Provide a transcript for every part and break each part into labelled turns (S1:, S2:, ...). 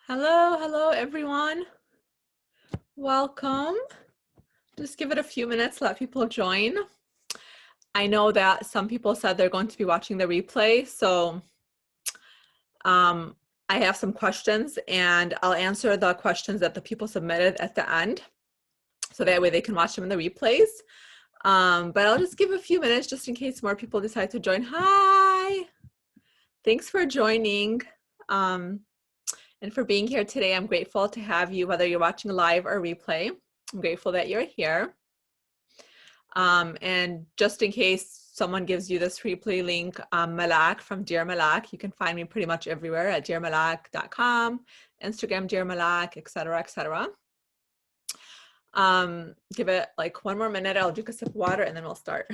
S1: Hello everyone. Welcome. Just give it a few minutes, let people join. I know that some people said they're going to be watching the replay, so I have some questions and I'll answer the questions that the people submitted at the end, so that way they can watch them in the replays. But I'll just give a few minutes just in case more people decide to join. Hi, thanks for joining. And for being here today. I'm grateful to have you, whether you're watching live or replay. I'm grateful that you're here. And just in case someone gives you this replay link, Malak from Dear Malak, you can find me pretty much everywhere at dearmalak.com, Instagram Dear Malak, etc., etc. Give it like one more minute. I'll drink a sip of water and then we'll start.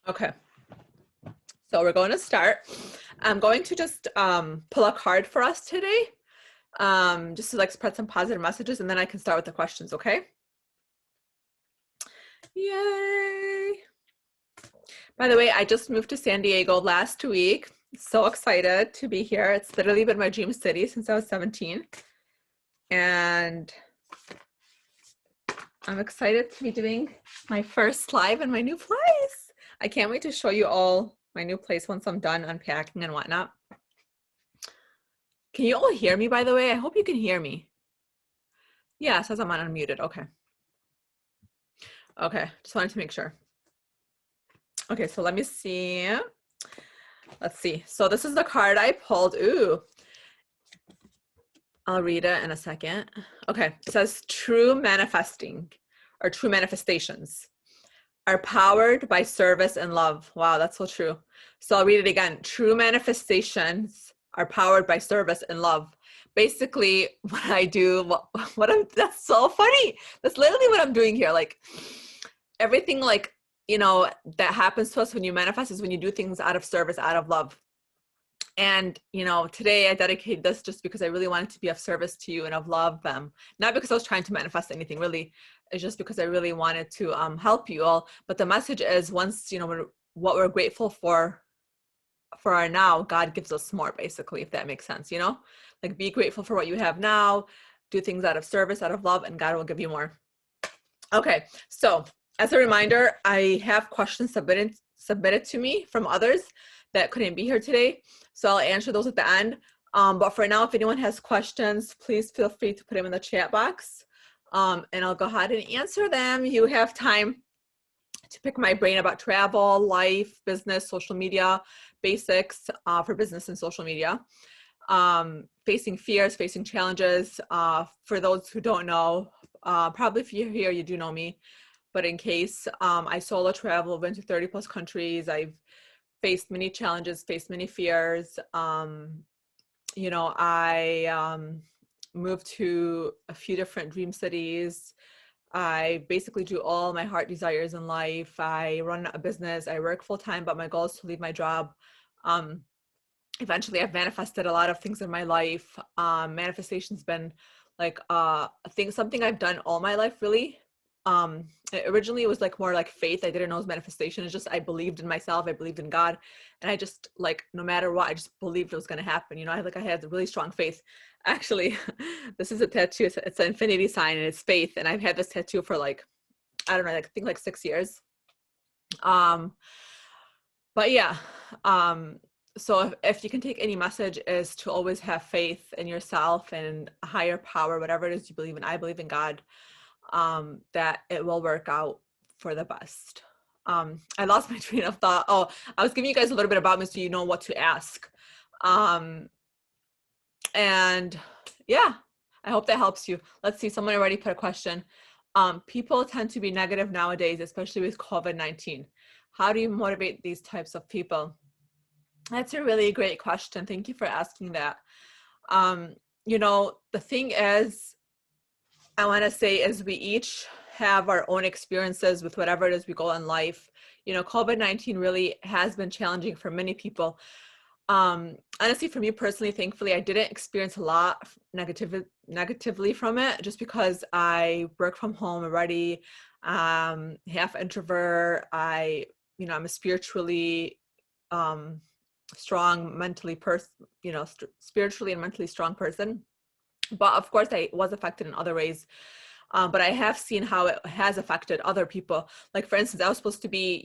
S1: Okay, so we're going to start. I'm going to just pull a card for us today, just to like spread some positive messages, and then I can start with the questions, okay? Yay! By the way, I just moved to San Diego last week. So excited to be here. It's literally been my dream city since I was 17. And I'm excited to be doing my first live in my new place. I can't wait to show you all my new place once I'm done unpacking and whatnot. Can you all hear me, by the way? I hope you can hear me. Yeah, it says I'm unmuted. Okay. Okay, just wanted to make sure. Okay, so let me see. Let's see. So this is the card I pulled. Ooh. I'll read it in a second. Okay, it says true manifesting or true manifestations are powered by service and love. Wow, that's so true. So I'll read it again. True manifestations are powered by service and love. Basically, what I do, that's so funny. That's literally what I'm doing here. Like everything, like, you know, that happens to us when you manifest is when you do things out of service, out of love. And, you know, today I dedicated this just because I really wanted to be of service to you and of love them. Not because I was trying to manifest anything, really. It's just because I really wanted to help you all. But the message is once, you know, what we're grateful for our now, God gives us more, basically, if that makes sense, you know? Like be grateful for what you have now, do things out of service, out of love, and God will give you more. Okay, so as a reminder, I have questions submitted to me from others that couldn't be here today. So I'll answer those at the end. But for now, if anyone has questions, please feel free to put them in the chat box. And I'll go ahead and answer them. You have time to pick my brain about travel, life, business, social media, basics for business and social media. Facing fears, facing challenges. For those who don't know, probably if you're here, you do know me. But in case, I solo travel, been to 30 plus countries. I've faced many challenges, faced many fears. You know, I moved to a few different dream cities. I basically do all my heart desires in life. I run a business. I work full time, but my goal is to leave my job. Eventually, I've manifested a lot of things in my life. Manifestation's been like something I've done all my life, really. Originally it was like more like faith. I didn't know it was manifestation. It's just I believed in myself. I believed in God, and I just like no matter what, I just believed it was going to happen. You know, I had really strong faith. Actually, this is a tattoo. It's an infinity sign, and it's faith. And I've had this tattoo for like, I don't know, like I think like 6 years. But yeah, so if you can take any message is to always have faith in yourself and a higher power, whatever it is you believe in. I believe in God. That it will work out for the best. I lost my train of thought. Oh, I was giving you guys a little bit about me so you know what to ask. And yeah, I hope that helps you. Let's see, someone already put a question. People tend to be negative nowadays, especially with COVID-19. How do you motivate these types of people? That's a really great question. Thank you for asking that. You know, the thing is, I want to say is we each have our own experiences with whatever it is we go in life. You know, COVID-19 really has been challenging for many people. Honestly, for me personally, thankfully, I didn't experience a lot negatively from it just because I work from home already, half introvert. I I'm a spiritually strong, mentally spiritually and mentally strong person. But of course, I was affected in other ways. But I have seen how it has affected other people. Like, for instance, I was supposed to be,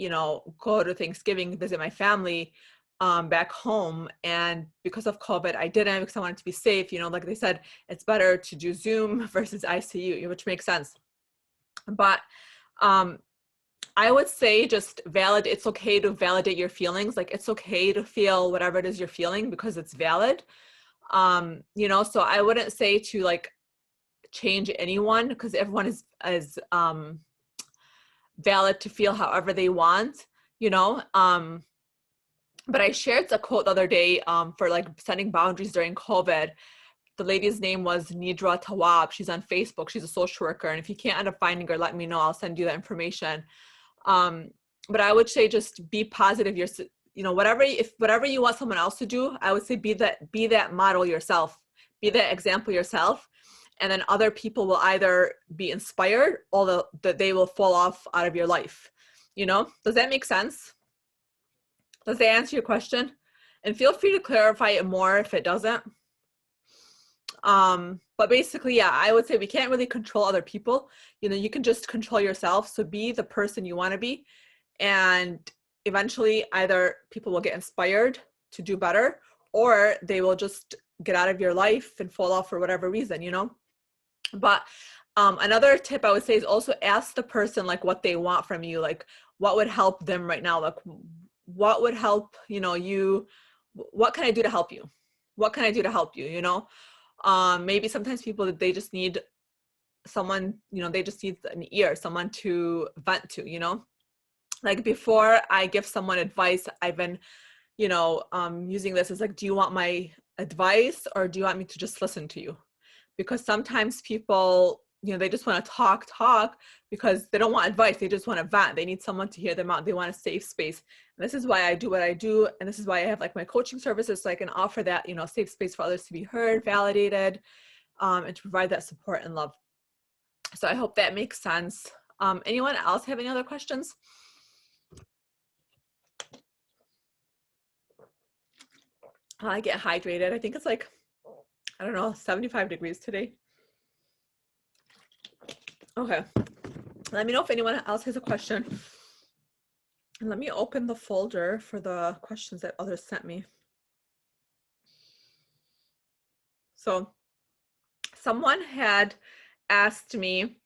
S1: go to Thanksgiving, visit my family back home. And because of COVID, I didn't, because I wanted to be safe. Like they said, it's better to do Zoom versus ICU, which makes sense. But I would say just it's okay to validate your feelings. Like, it's okay to feel whatever it is you're feeling because it's valid. So I wouldn't say to like change anyone, because everyone is valid to feel however they want, but I shared a quote the other day for like setting boundaries during COVID. The lady's name was Nidra Tawab. She's on Facebook. She's a social worker. And if you can't end up finding her, let me know. I'll send you the information. But I would say just be positive. Whatever you want someone else to do, I would say be that model yourself, be that example yourself. And then other people will either be inspired or that they will fall off out of your life. Does that make sense? Does that answer your question? And feel free to clarify it more if it doesn't. But basically, yeah, I would say we can't really control other people. You can just control yourself. So be the person you want to be. And eventually either people will get inspired to do better, or they will just get out of your life and fall off for whatever reason, But another tip I would say is also ask the person like what they want from you, like what would help them right now, like what would help you, what can I do to help you, what can I do to help you, maybe sometimes people, they just need someone, they just need an ear, someone to vent to, like before I give someone advice, I've been using this as like, do you want my advice or do you want me to just listen to you? Because sometimes people, they just want to talk because they don't want advice. They just want to vent. They need someone to hear them out. They want a safe space. And this is why I do what I do. And this is why I have like my coaching services, so I can offer that, safe space for others to be heard, validated, and to provide that support and love. So I hope that makes sense. Anyone else have any other questions? I get hydrated. I think it's like, I don't know, 75 degrees today. Okay. Let me know if anyone else has a question. And let me open the folder for the questions that others sent me. So someone had asked me,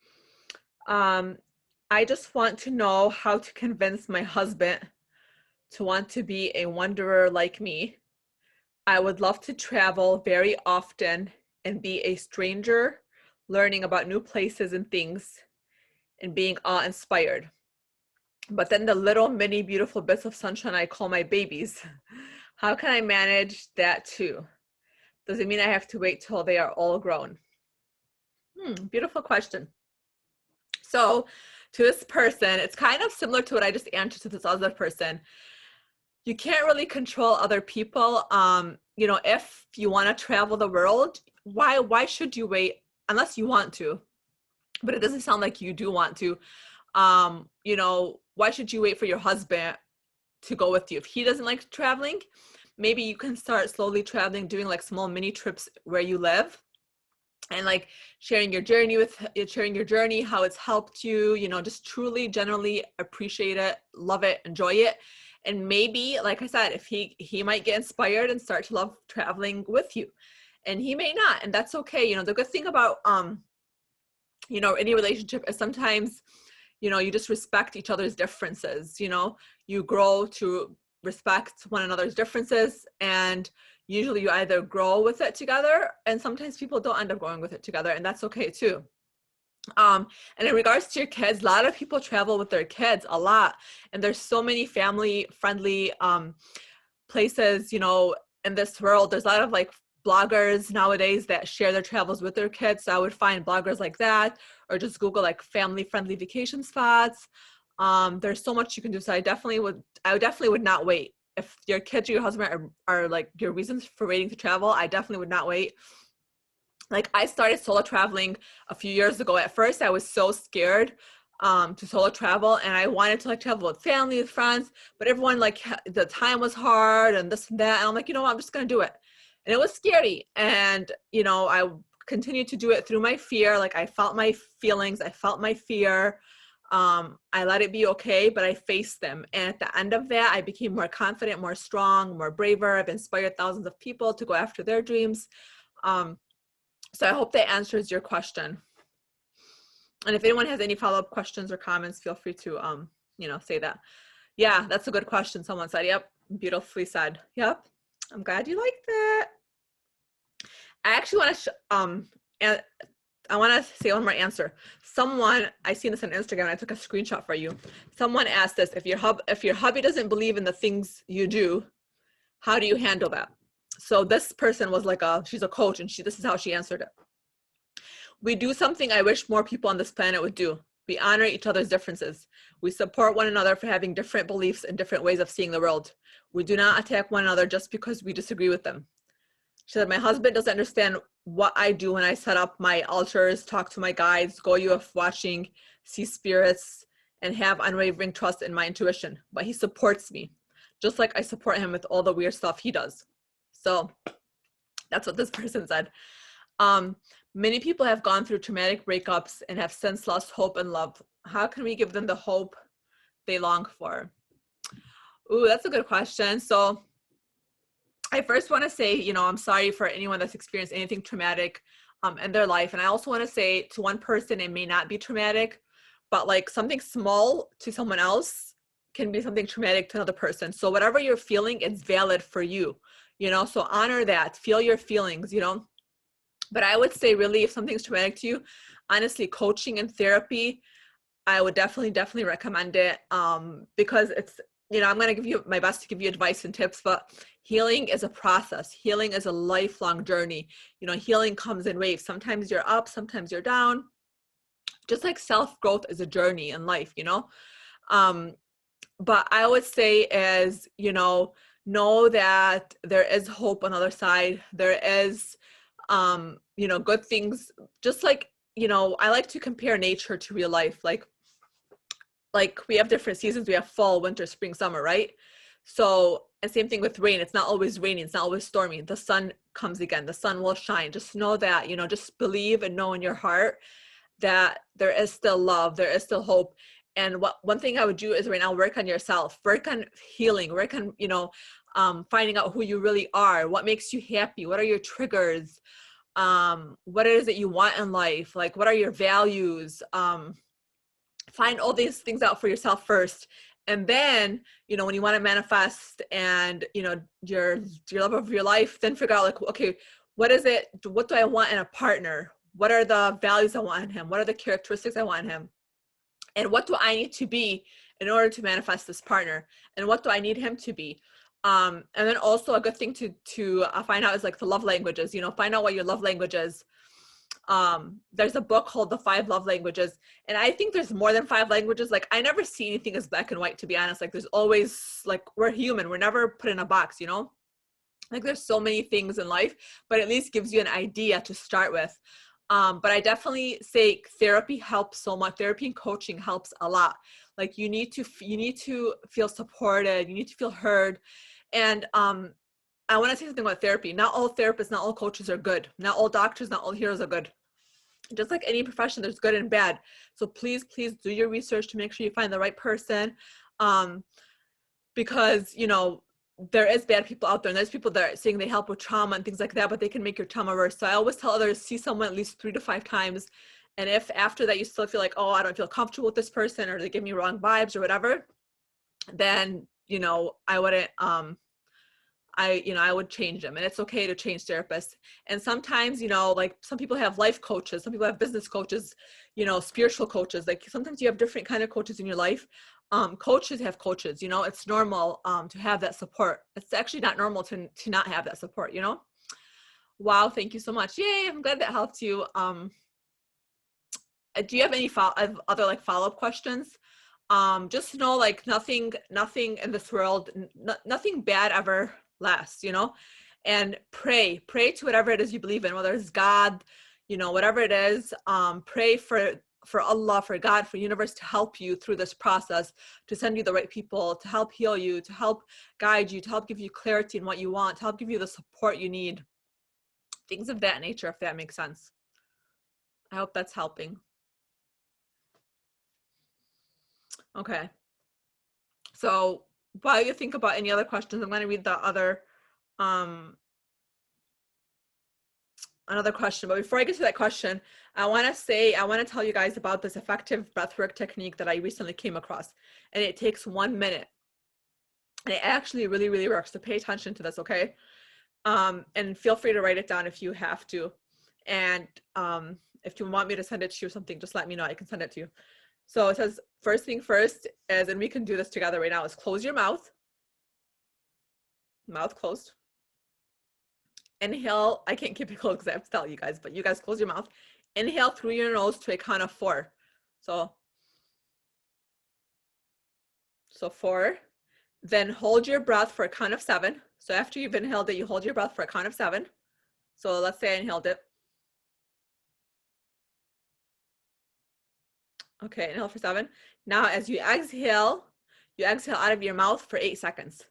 S1: I just want to know how to convince my husband to want to be a wanderer like me. I would love to travel very often and be a stranger, learning about new places and things and being awe-inspired. But then the little mini beautiful bits of sunshine I call my babies. How can I manage that too? Does it mean I have to wait till they are all grown? Beautiful question. So to this person, it's kind of similar to what I just answered to this other person. You can't really control other people. If you want to travel the world, why should you wait unless you want to? But it doesn't sound like you do want to. Why should you wait for your husband to go with you? If he doesn't like traveling, maybe you can start slowly traveling, doing like small mini trips where you live, and like sharing your journey, how it's helped you, just truly, generally appreciate it, love it, enjoy it. And maybe, like I said, if he might get inspired and start to love traveling with you, and he may not, and that's okay. The good thing about, any relationship is sometimes, you just respect each other's differences. You grow to respect one another's differences, and usually you either grow with it together, and sometimes people don't end up growing with it together, and that's okay too. And in regards to your kids, a lot of people travel with their kids a lot, and there's so many family friendly places, in this world. There's a lot of like bloggers nowadays that share their travels with their kids. So I would find bloggers like that, or just Google like family friendly vacation spots. There's so much you can do. So I definitely would not wait. If your kids or your husband are like your reasons for waiting to travel, I definitely would not wait. Like, I started solo traveling a few years ago. At first, I was so scared to solo travel, and I wanted to like travel with family, with friends, but everyone like the time was hard and this and that, and I'm like, you know what, I'm just gonna do it. And it was scary, and you know, I continued to do it through my fear. Like I felt my feelings, I felt my fear. I let it be okay, but I faced them, and at the end of that I became more confident, more strong, more braver. I've inspired thousands of people to go after their dreams. So I hope that answers your question. And if anyone has any follow-up questions or comments, feel free to, you know, say that. Yeah, that's a good question. Someone said, yep, beautifully said. Yep, I'm glad you liked it. I actually want to, and I want to say one more answer. Someone, I seen this on Instagram, and I took a screenshot for you. Someone asked this, if your hubby doesn't believe in the things you do, how do you handle that? So this person was like she's a coach, and this is how she answered it. We do something I wish more people on this planet would do. We honor each other's differences. We support one another for having different beliefs and different ways of seeing the world. We do not attack one another just because we disagree with them. She said, my husband doesn't understand what I do when I set up my altars, talk to my guides, go UFO watching, see spirits, and have unwavering trust in my intuition. But he supports me, just like I support him with all the weird stuff he does. So that's what this person said. Many people have gone through traumatic breakups and have since lost hope and love. How can we give them the hope they long for? Ooh, that's a good question. So I first want to say, you know, I'm sorry for anyone that's experienced anything traumatic in their life. And I also want to say to one person, it may not be traumatic, but like something small to someone else can be something traumatic to another person. So whatever you're feeling, it's valid for you, you know, so honor that, feel your feelings, you know. But I would say really, if something's traumatic to you, honestly, coaching and therapy, I would definitely recommend it, because it's, you know, I'm going to give you my best to give you advice and tips, but healing is a process. Healing is a lifelong journey. You know, healing comes in waves. Sometimes you're up, sometimes you're down. Just like self-growth is a journey in life, you know. But I would say is, you know that there is hope on the other side. There is, you know, good things. Just like, you know, I like to compare nature to real life. Like we have different seasons. We have fall, winter, spring, summer, right? So, and same thing with rain. It's not always raining. It's not always stormy. The sun comes again. The sun will shine. Just know that, you know, just believe and know in your heart that there is still love. There is still hope. And one thing I would do is right now, work on yourself, work on healing, work on, you know, finding out who you really are, what makes you happy, what are your triggers, what it is that you want in life, like what are your values. Find all these things out for yourself first, and then, you know, when you want to manifest and, you know, your love of your life, then figure out like, okay, what do I want in a partner? What are the values I want in him? What are the characteristics I want in him? And what do I need to be in order to manifest this partner? And what do I need him to be? And then also a good thing to find out is like the love languages. You know, find out what your love language is. There's a book called The 5 Love Languages, and I think there's more than 5 languages. Like I never see anything as black and white, to be honest. Like there's always, like, we're human, we're never put in a box, you know. Like there's so many things in life, but at least gives you an idea to start with. But I definitely say therapy helps so much. Therapy and coaching helps a lot. Like you need to feel supported. You need to feel heard. And I want to say something about therapy. Not all therapists, not all coaches are good. Not all doctors, not all healers are good. Just like any profession, there's good and bad. So please do your research to make sure you find the right person. Because, you know, there is bad people out there, and there's people that are saying they help with trauma and things like that, but they can make your trauma worse. So I always tell others, see someone at least 3 to 5 times. And if after that you still feel like, oh, I don't feel comfortable with this person, or they give me wrong vibes or whatever, then, you know, I wouldn't, I would change them. And it's okay to change therapists. And sometimes, you know, like some people have life coaches, some people have business coaches, you know, spiritual coaches. Like sometimes you have different kind of coaches in your life. Coaches have coaches, you know, it's normal to have that support. It's actually not normal to not have that support, you know. Wow, thank you so much. Yay, I'm glad that helped you. Do you have any other like follow-up questions? Just know, like, nothing in this world, nothing bad ever lasts, you know. And pray to whatever it is you believe in, whether it's God, you know, whatever it is. Pray for for Allah, for God, for universe to help you through this process, to send you the right people, to help heal you, to help guide you, to help give you clarity in what you want, to help give you the support you need. Things of that nature, if that makes sense. I hope that's helping. Okay. So while you think about any other questions, I'm going to read the other another question. But before I get to that question, I want to tell you guys about this effective breathwork technique that I recently came across. And it takes 1 minute. And it actually really, really works. So pay attention to this, okay? And feel free to write it down if you have to. And if you want me to send it to you or something, just let me know. I can send it to you. So it says, first thing first is, and we can do this together right now, is close your mouth. Mouth closed. Inhale. I can't keep it closed because I have to tell you guys, but you guys close your mouth. Inhale through your nose to a count of 4. So 4. Then hold your breath for a count of 7. So after you've inhaled it, you hold your breath for a count of 7. So let's say I inhaled it. Okay, inhale for 7. Now as you exhale out of your mouth for 8 seconds.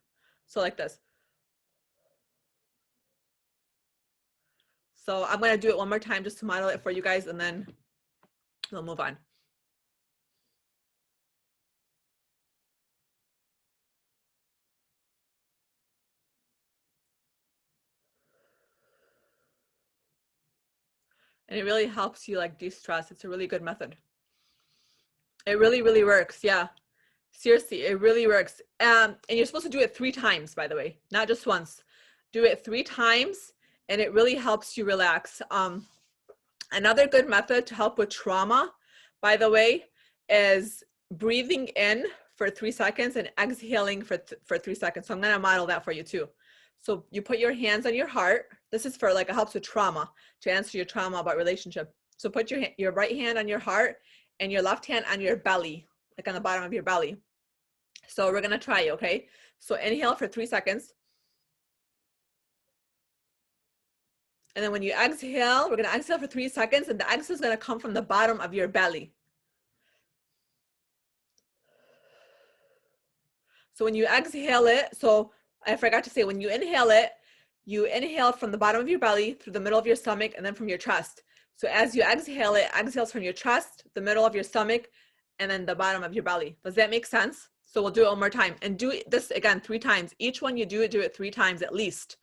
S1: So like this. So I'm going to do it one more time just to model it for you guys, and then we'll move on. And it really helps you like de-stress. It's a really good method. It really, really works. Yeah. Seriously, it really works. And you're supposed to do it 3 times, by the way, not just once. Do it 3 times, and it really helps you relax. Another good method to help with trauma, by the way, is breathing in for 3 seconds and exhaling for 3 seconds. So I'm going to model that for you too. So you put your hands on your heart. This is for like, it helps with trauma, to answer your trauma about relationship. So put your right hand on your heart and your left hand on your belly, like on the bottom of your belly. So we're going to try, okay? So inhale for 3 seconds. And then when you exhale, we're going to exhale for 3 seconds, and the exhale is going to come from the bottom of your belly. So when you exhale it, so I forgot to say, when you inhale it, you inhale from the bottom of your belly, through the middle of your stomach, and then from your chest. So as you exhale it, exhales from your chest, the middle of your stomach, and then the bottom of your belly. Does that make sense? So we'll do it one more time, and do this again 3 times. Each one you do it 3 times at least,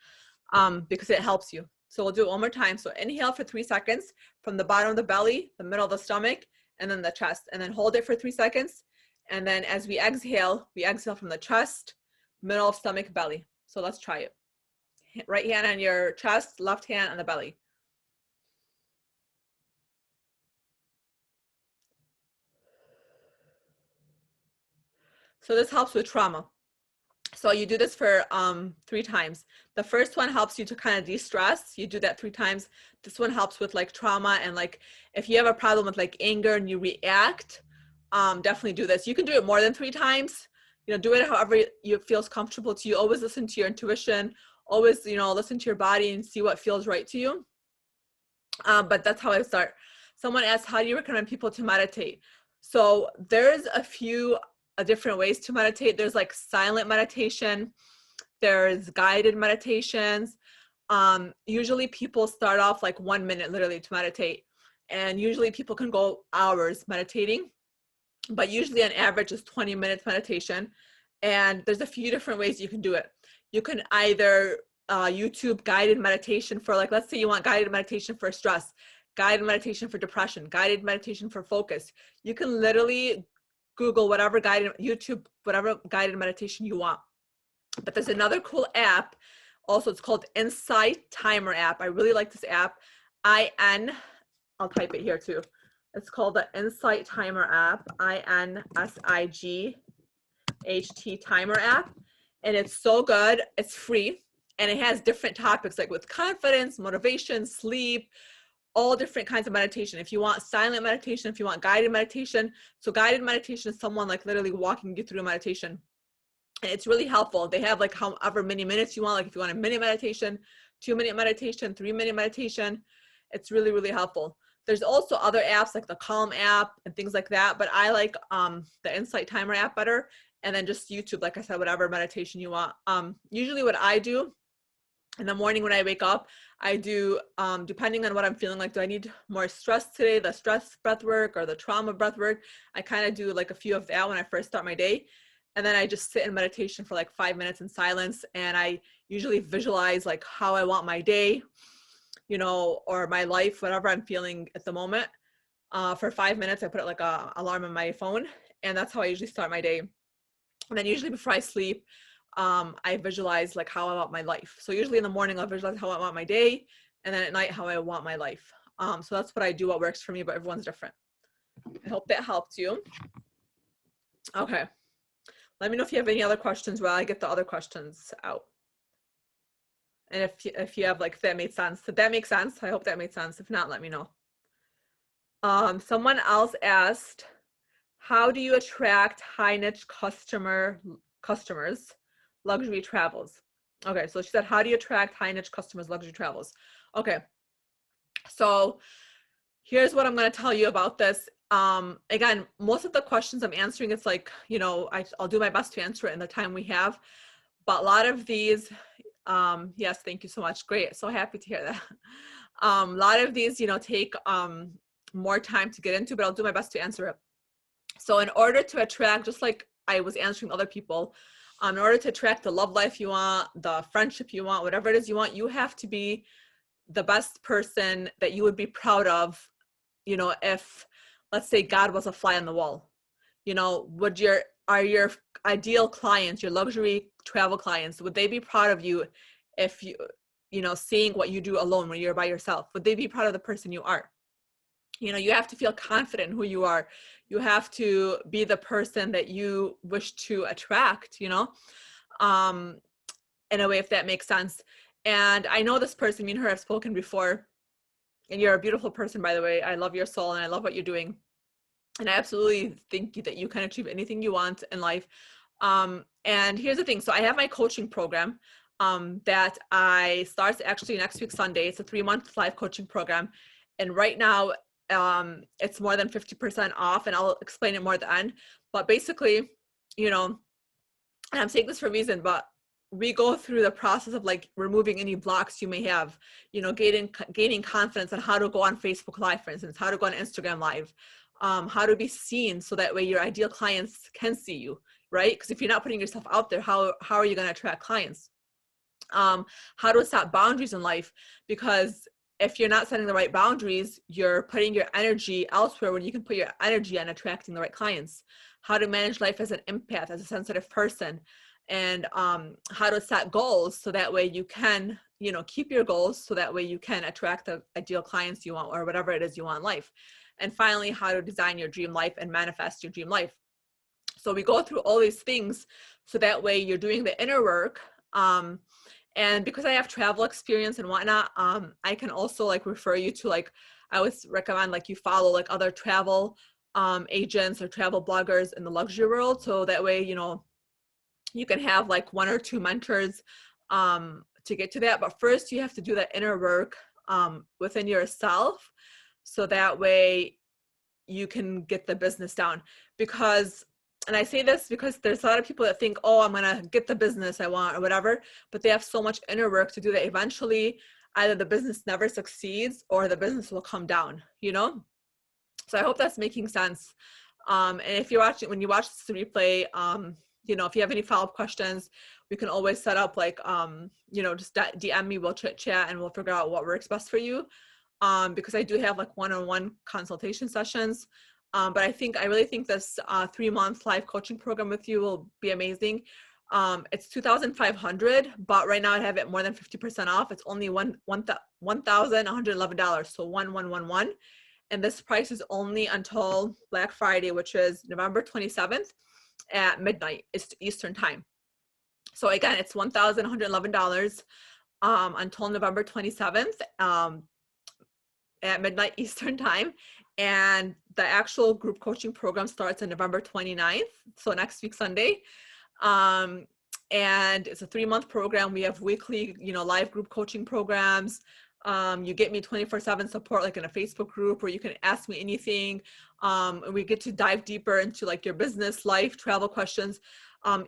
S1: because it helps you. So we'll do it one more time. So inhale for 3 seconds from the bottom of the belly, the middle of the stomach, and then the chest, and then hold it for 3 seconds. And then as we exhale from the chest, middle of stomach, belly. So let's try it. Right hand on your chest, left hand on the belly. So this helps with trauma. So you do this for 3 times. The first one helps you to kind of de-stress. You do that 3 times. This one helps with like trauma, and like if you have a problem with like anger and you react, definitely do this. You can do it more than 3 times. You know, do it however you feels comfortable to you. Always listen to your intuition. Always, you know, listen to your body and see what feels right to you. But that's how I start. Someone asked, how do you recommend people to meditate? So there's a few different ways to meditate. There's like silent meditation. There's guided meditations. Usually people start off like 1 minute literally to meditate. And usually people can go hours meditating. But usually on average is 20 minutes meditation. And there's a few different ways you can do it. You can either YouTube guided meditation for, like, let's say you want guided meditation for stress, guided meditation for depression, guided meditation for focus. You can literally Google whatever guided, YouTube, whatever guided meditation you want. But there's another cool app. Also, it's called Insight Timer app. I really like this app. I'll type it here too. It's called the Insight Timer app, INSIGHT Timer app. And it's so good. It's free. And it has different topics like with confidence, motivation, sleep, all different kinds of meditation. If you want silent meditation, if you want guided meditation. So guided meditation is someone like literally walking you through a meditation. And it's really helpful. They have like however many minutes you want. Like if you want a minute meditation, 2 minute meditation, 3 minute meditation, it's really, really helpful. There's also other apps like the Calm app and things like that, but I like the Insight Timer app better. And then just YouTube, like I said, whatever meditation you want. Usually what I do in the morning when I wake up, I do, depending on what I'm feeling like, do I need more stress today, the stress breath work or the trauma breath work? I kind of do like a few of that when I first start my day. And then I just sit in meditation for like 5 minutes in silence. And I usually visualize like how I want my day, you know, or my life, whatever I'm feeling at the moment. For 5 minutes, I put it like a alarm on my phone. And that's how I usually start my day. And then usually before I sleep, I visualize like how I want my life. So usually in the morning, I'll visualize how I want my day. And then at night, how I want my life. So that's what I do, what works for me, but everyone's different. I hope that helped you. Okay. Let me know if you have any other questions while I get the other questions out. And if you have like, if that made sense. Did that make sense? I hope that made sense. If not, let me know. Someone else asked, how do you attract high niche customers, luxury travels? Okay, so she said, how do you attract high niche customers, luxury travels? Okay, so here's what I'm going to tell you about this. Again, most of the questions I'm answering, it's like, you know, I'll do my best to answer it in the time we have. But a lot of these, yes, thank you so much. Great. So happy to hear that. A lot of these, you know, take more time to get into, but I'll do my best to answer it. So in order to attract, just like I was answering other people, in order to attract the love life you want, the friendship you want, whatever it is you want, you have to be the best person that you would be proud of. You know, if, let's say, God was a fly on the wall, you know, are your ideal clients, your luxury travel clients, would they be proud of you if you know, seeing what you do alone when you're by yourself? Would they be proud of the person you are? You know, you have to feel confident in who you are. You have to be the person that you wish to attract, you know, in a way, if that makes sense. And I know this person, me and her have spoken before, and you're a beautiful person, by the way. I love your soul and I love what you're doing. And I absolutely think that you can achieve anything you want in life. And here's the thing. So I have my coaching program that I start actually next week, Sunday. It's a 3-month live coaching program. And right now, it's more than 50% off, and I'll explain it more at the end. But basically, you know, and I'm saying this for a reason, but we go through the process of like removing any blocks you may have, you know, gaining confidence on how to go on Facebook Live, for instance, how to go on Instagram Live, how to be seen so that way your ideal clients can see you, right? Because if you're not putting yourself out there, how are you going to attract clients? How to set boundaries in life, because if you're not setting the right boundaries, you're putting your energy elsewhere when you can put your energy on attracting the right clients. How to manage life as an empath, as a sensitive person, and how to set goals so that way you can, you know, keep your goals so that way you can attract the ideal clients you want or whatever it is you want in life. And finally, how to design your dream life and manifest your dream life. So we go through all these things so that way you're doing the inner work. And because I have travel experience and whatnot, I can also like refer you to, like, I always recommend like you follow like other travel agents or travel bloggers in the luxury world. So that way, you know, you can have like 1 or 2 mentors to get to that. But first you have to do that inner work within yourself. So that way you can get the business down. Because, and I say this because there's a lot of people that think, oh, I'm going to get the business I want or whatever, but they have so much inner work to do that eventually either the business never succeeds or the business will come down, you know? So I hope that's making sense. And if you're watching, when you watch this replay, you know, if you have any follow-up questions, we can always set up like, you know, just DM me, we'll chit chat and we'll figure out what works best for you. Because I do have like one-on-one consultation sessions. But I really think this 3-month live coaching program with you will be amazing. It's $2,500, but right now I have it more than 50% off. It's only $1,111. So 1111. And this price is only until Black Friday, which is November 27th at midnight Eastern time. So again, it's $1,111 until November 27th at midnight Eastern time. And the actual group coaching program starts on November 29th. So next week, Sunday. And it's a 3-month program. We have weekly, you know, live group coaching programs. You get me 24/7 support, like in a Facebook group where you can ask me anything. And we get to dive deeper into like your business, life, travel questions.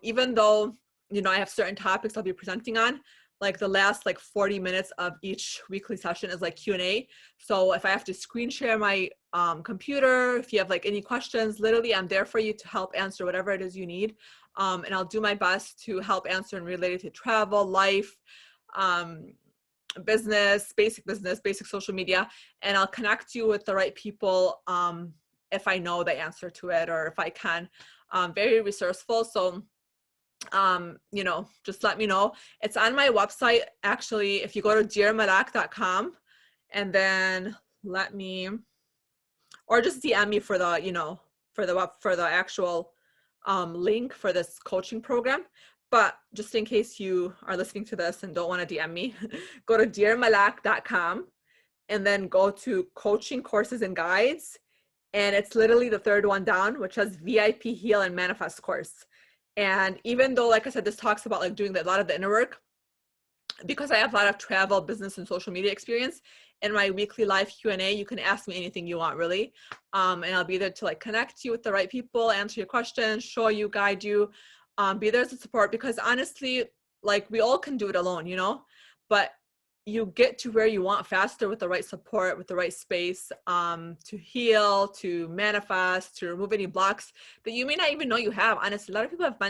S1: Even though, you know, I have certain topics I'll be presenting on, like the last like 40 minutes of each weekly session is like Q&A. So if I have to screen share my computer, if you have like any questions, literally I'm there for you to help answer whatever it is you need. And I'll do my best to help answer and related to travel, life, business, basic social media, and I'll connect you with the right people if I know the answer to it or if I can. Very resourceful. So you know, just let me know. It's on my website. Actually, if you go to dearmalak.com and then let me, or just DM me for the, you know, for the actual link for this coaching program. But just in case you are listening to this and don't want to DM me, go to dearmalak.com and then go to coaching courses and guides. And it's literally the third one down, which says VIP Heal and Manifest course. And even though, like I said, this talks about like doing a lot of the inner work, because I have a lot of travel, business, and social media experience, in my weekly live Q&A, you can ask me anything you want, really. And I'll be there to like connect you with the right people, answer your questions, show you, guide you, be there to support, because honestly, like we all can do it alone, you know, but you get to where you want faster with the right support, with the right space, to heal, to manifest, to remove any blocks that you may not even know you have. Honestly, a lot of people have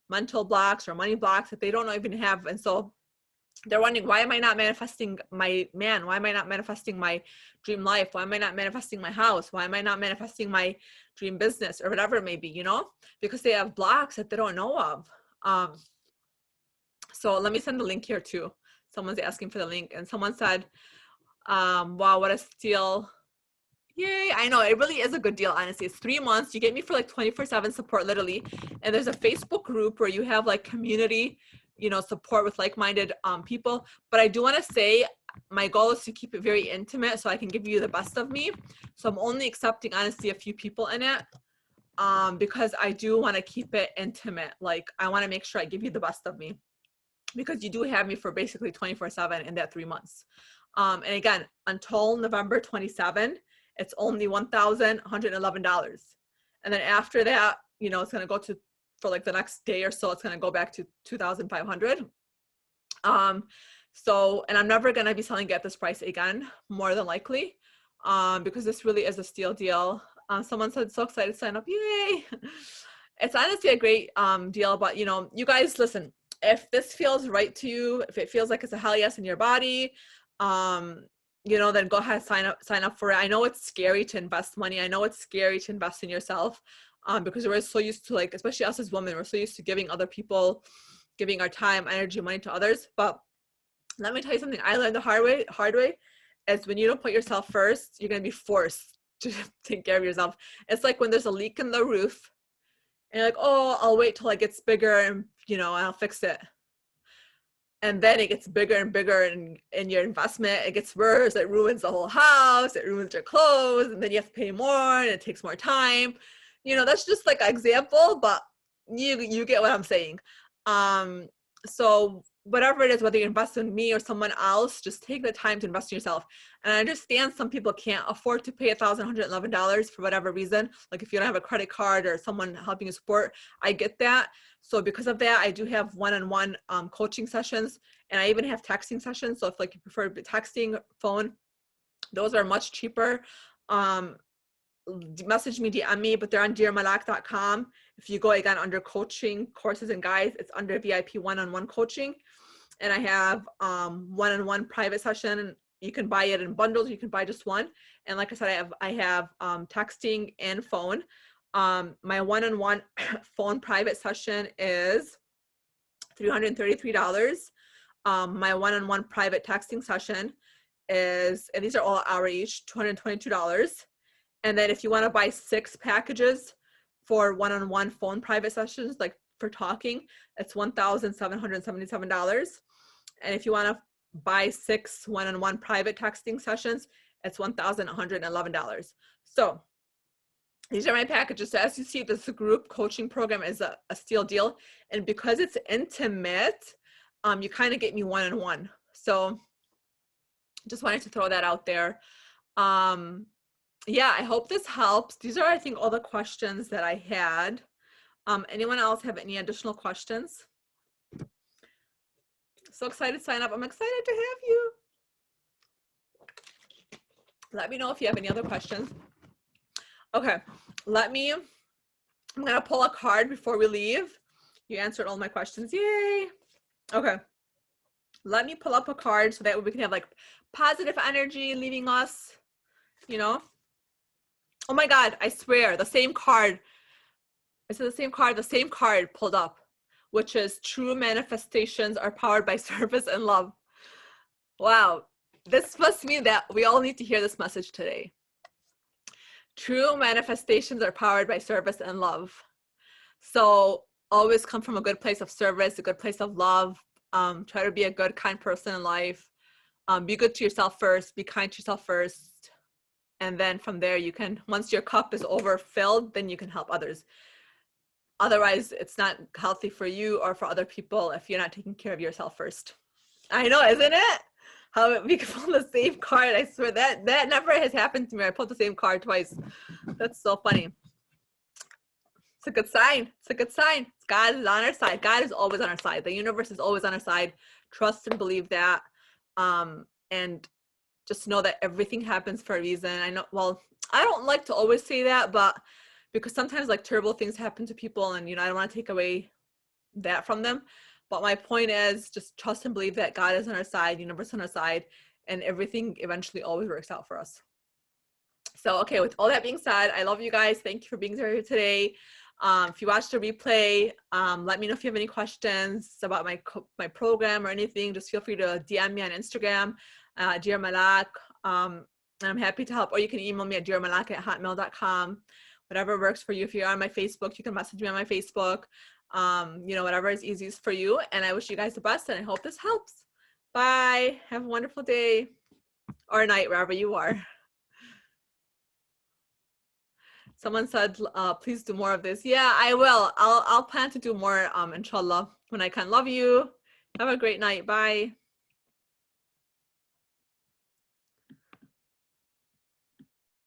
S1: mental blocks or money blocks that they don't even have. And so they're wondering, why am I not manifesting my man? Why am I not manifesting my dream life? Why am I not manifesting my house? Why am I not manifesting my dream business or whatever it may be, you know, because they have blocks that they don't know of. So let me send the link here too. Someone's asking for the link, and someone said, wow, what a steal. Yay. I know, it really is a good deal. Honestly, it's 3 months. You get me for like 24/7 support, literally. And there's a Facebook group where you have like community, you know, support with like-minded people. But I do want to say my goal is to keep it very intimate so I can give you the best of me. So I'm only accepting honestly a few people in it, because I do want to keep it intimate. Like I want to make sure I give you the best of me, because you do have me for basically 24/7 in that 3 months. And again, until November 27, it's only $1,111. And then after that, you know, it's going to go to, for like the next day or so, it's going to go back to $2,500. So, and I'm never going to be selling it at this price again, more than likely, because this really is a steal deal. Someone said, so excited to sign up. Yay. It's honestly a great deal, but you know, you guys listen, if this feels right to you, if it feels like it's a hell yes in your body, you know, then go ahead, sign up for it. I know it's scary to invest money. I know it's scary to invest in yourself, because we're so used to, like, especially us as women, we're so used to giving other people, giving our time, energy, money to others. But let me tell you something I learned the hard way is when you don't put yourself first, you're going to be forced to take care of yourself. It's like when there's a leak in the roof and you're like, oh, I'll wait till it gets bigger and, you know, I'll fix it. And then it gets bigger and bigger, and in your investment, it gets worse. It ruins the whole house. It ruins your clothes. And then you have to pay more and it takes more time. You know, that's just like an example, but you get what I'm saying. So whatever it is, whether you invest in me or someone else, just take the time to invest in yourself. And I understand some people can't afford to pay $1,111 for whatever reason. Like if you don't have a credit card or someone helping you support, I get that. So because of that, I do have one-on-one coaching sessions, and I even have texting sessions. So if like you prefer texting, phone, those are much cheaper. Message me, DM me, but they're on dearmalak.com. If you go again under coaching courses and guides, it's under VIP one-on-one coaching. And I have one-on-one private session. You can buy it in bundles. You can buy just one. And like I said, I have texting and phone. My one-on-one phone private session is $333. My one-on-one private texting session is, and these are all hour each, $222. And then if you want to buy 6 packages for one-on-one phone private sessions, like for talking, it's $1,777. And if you want to buy 6 one-on-one private texting sessions, it's $1,111. So these are my packages. So as you see, this group coaching program is a steal deal. And because it's intimate, you kind of get me one-on-one. So Just wanted to throw that out there. Yeah, I hope this helps. These are, I think, all the questions that I had. Anyone else have any additional questions? So excited to sign up. I'm excited to have you. Let me know if you have any other questions. Okay, I'm gonna pull a card before we leave. You answered all my questions, yay. Okay, let me pull up a card so that we can have like positive energy leaving us, you know. Oh my God, I swear, the same card. I said the same card pulled up, which is true manifestations are powered by service and love. Wow, this must mean that we all need to hear this message today. True manifestations are powered by service and love. So always come from a good place of service, a good place of love. Try to be a good, kind person in life. Be good to yourself first, be kind to yourself first. And then from there, you can, once your cup is overfilled, then you can help others. Otherwise, it's not healthy for you or for other people if you're not taking care of yourself first. I know, isn't it? How we can pull the same card. I swear that never has happened to me. I pulled the same card twice. That's so funny. It's a good sign. It's a good sign. God is on our side. God is always on our side. The universe is always on our side. Trust and believe that. And just know that everything happens for a reason. I know, well, I don't like to always say that, but because sometimes like terrible things happen to people and, you know, I don't want to take away that from them. But my point is just trust and believe that God is on our side, universe on our side, and everything eventually always works out for us. So, okay, with all that being said, I love you guys. Thank you for being here today. If you watched the replay, let me know if you have any questions about my program or anything. Just feel free to DM me on Instagram, Dear Malak. And I'm happy to help. Or you can email me at dearmalak@hotmail.com. Whatever works for you. If you're on my Facebook, you can message me on my Facebook. You know, whatever is easiest for you. And I wish you guys the best, and I hope this helps. Bye. Have a wonderful day or night, wherever you are. Someone said, please do more of this. Yeah, I will. I'll plan to do more, inshallah, when I can. Love you. Have a great night. Bye.